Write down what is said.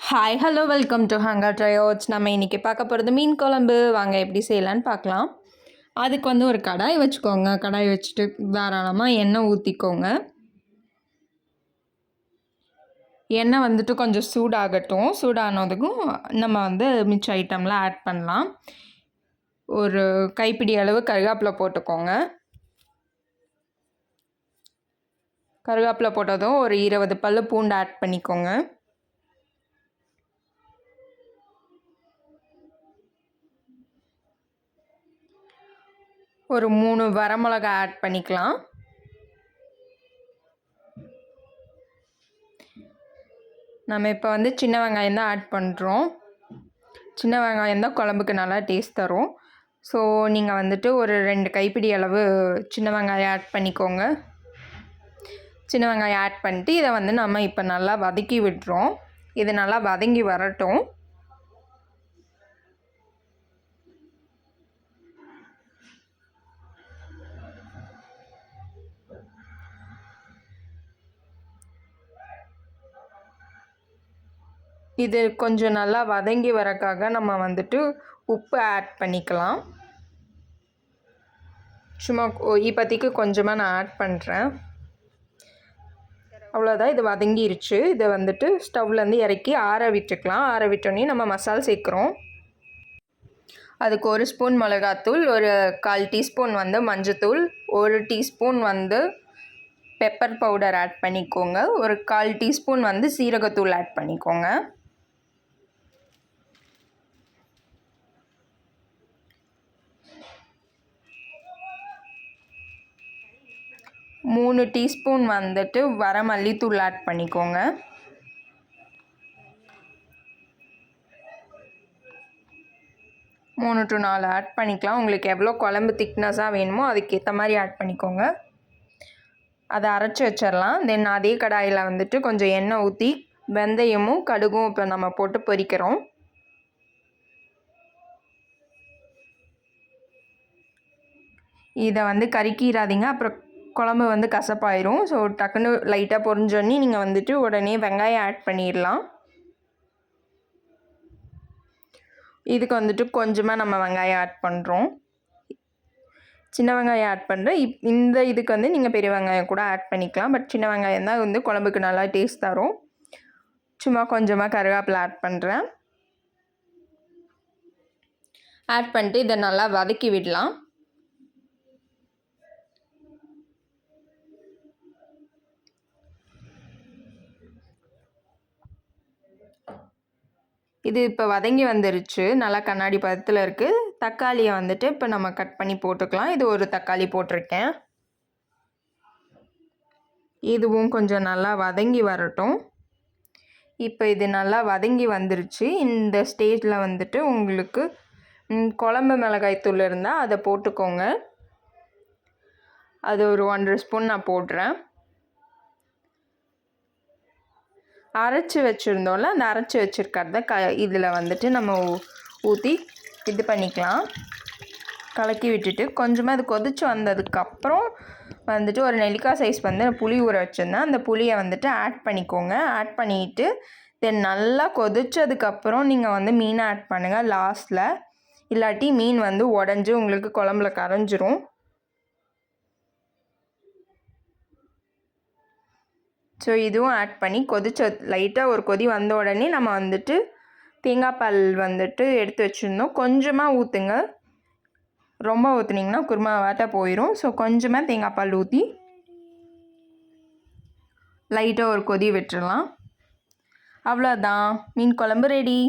Hi hello welcome to hunger ட்ரையோட்ஸ். நம்ம இன்றைக்கி பார்க்க போகிறது மீன் குழம்பு. வாங்க எப்படி செய்யலான்னு பார்க்கலாம். அதுக்கு ஒரு கடாய் வச்சுக்கோங்க. கடாய் வச்சுட்டு தாராளமாக எண்ணெய் ஊற்றிக்கோங்க. எண்ணெய் கொஞ்சம் சூடாகட்டும். சூடானதுக்கும் நம்ம மிச்ச ஐட்டம்லாம் ஆட் பண்ணலாம். ஒரு கைப்பிடி அளவு கருவேப்பிலை போட்டுக்கோங்க. கருவேப்பிலை போட்டதும் ஒரு 20 பல்லு பூண்டு ஆட் பண்ணிக்கோங்க. ஒரு 3 வரமிளகாய் ஆட் பண்ணிக்கலாம். நம்ம இப்போ சின்ன வெங்காயம் தான் ஆட் பண்ணுறோம். சின்ன வெங்காயம் தான் குழம்புக்கு நல்லா டேஸ்ட் தரும். ஸோ நீங்கள் ஒரு 2 கைப்பிடி அளவு சின்ன வெங்காயம் ஆட் பண்ணிக்கோங்க. சின்ன வெங்காயம் ஆட் பண்ணிட்டு இதை நம்ம இப்போ நல்லா வதக்கி விட்டுறோம். இது நல்லா வதங்கி வரட்டும். இது கொஞ்சம் நல்லா வதங்கி வரக்காக நம்ம உப்பு ஆட் பண்ணிக்கலாம். சும்மா இப்போதைக்கு கொஞ்சமாக நான் ஆட் பண்ணுறேன். அவ்வளோதான், இது வதங்கிருச்சு. இதை ஸ்டவ்லேருந்து இறக்கி ஆற விட்டுக்கலாம். ஆற விட்டோன்னே நம்ம மசாலா சேர்க்குறோம். அதுக்கு 1 ஸ்பூன் மிளகாத்தூள், ஒரு 1/4 டீஸ்பூன் மஞ்சத்தூள், 1 டீஸ்பூன் பெப்பர் பவுடர் ஆட் பண்ணிக்கோங்க. ஒரு 1/4 டீஸ்பூன் சீரகத்தூள் ஆட் பண்ணிக்கோங்க. 3 டீஸ்பூன் வரமல்லித்தூள் ஆட் பண்ணிக்கோங்க. 3 to 4 ஆட் பண்ணிக்கலாம். உங்களுக்கு எவ்வளோ குழம்பு திக்னஸாக வேணுமோ அதுக்கேற்ற மாதிரி ஆட் பண்ணிக்கோங்க. அதை அரைச்சி வச்சிடலாம். தென் அதே கடாயில் கொஞ்சம் எண்ணெய் ஊற்றி வெந்தயமும் கடுகும் இப்போ நம்ம போட்டு பொரிக்கிறோம். இதை கறிக்கிறாதீங்க, அப்புறம் குழம்பு கசப்பாயிரும். ஸோ டக்குன்னு லைட்டாக பொரிஞ்சோன்னே நீங்கள் உடனே வெங்காயம் ஆட் பண்ணிடலாம். இதுக்கு கொஞ்சமாக நம்ம வெங்காயம் ஆட் பண்ணுறோம். சின்ன வெங்காயம் ஆட் பண்ணுறேன். இந்த இதுக்கு நீங்கள் பெரிய வெங்காயம் கூட ஆட் பண்ணிக்கலாம். பட் சின்ன வெங்காயம் தான் குழம்புக்கு நல்லா டேஸ்ட் தரும். சும்மா கொஞ்சமாக கருவேப்பிலை ஆட் பண்ணுறேன். ஆட் பண்ணிட்டு இதை நல்லா வதக்கி விடலாம். இது இப்போ வதங்கி வந்துருச்சு. நல்லா கண்ணாடி பதத்தில் இருக்குது. தக்காளியை இப்போ நம்ம கட் பண்ணி போட்டுக்கலாம். இது ஒரு தக்காளி போட்டிருக்கேன். இதுவும் கொஞ்சம் நல்லா வதங்கி வரட்டும். இப்போ இது நல்லா வதங்கி வந்துருச்சு. இந்த ஸ்டேஜில் உங்களுக்கு குழம்பு மிளகாய் தூள் இருந்தால் அதை போட்டுக்கோங்க. அது ஒரு 1/2 ஸ்பூன் நான் போடுறேன். அரைச்சி வச்சுருந்தோம்ல, அந்த அரைச்சி வச்சுருக்கிறத இதில் நம்ம ஊற்றி இது பண்ணிக்கலாம். கலக்கி விட்டுட்டு கொஞ்சமாக அது கொதித்து வந்ததுக்கப்புறம் ஒரு நெல்லிக்காய் சைஸ் புளி ஊற வச்சுருந்தேன். அந்த புளியை ஆட் பண்ணிக்கோங்க. ஆட் பண்ணிவிட்டு தென் நல்லா கொதித்ததுக்கப்புறம் நீங்கள் மீனை ஆட் பண்ணுங்கள் லாஸ்ட்டில். இல்லாட்டி மீன் உடஞ்சி உங்களுக்கு குழம்புல கரைஞ்சிரும். ஸோ இதுவும் ஆட் பண்ணி லைட்டாக ஒரு கொதி வந்த உடனே நம்ம தேங்காய் பால் எடுத்து வச்சுருந்தோம். கொஞ்சமாக ஊற்றுங்க. ரொம்ப ஊற்றுனீங்கன்னா குருமா வாட்டா போயிடும். ஸோ கொஞ்சமாக தேங்காய் பால் ஊற்றி லைட்டாக ஒரு கொதி விட்டுடலாம். அவ்வளோதான், மீன் குழம்பு ரெடி.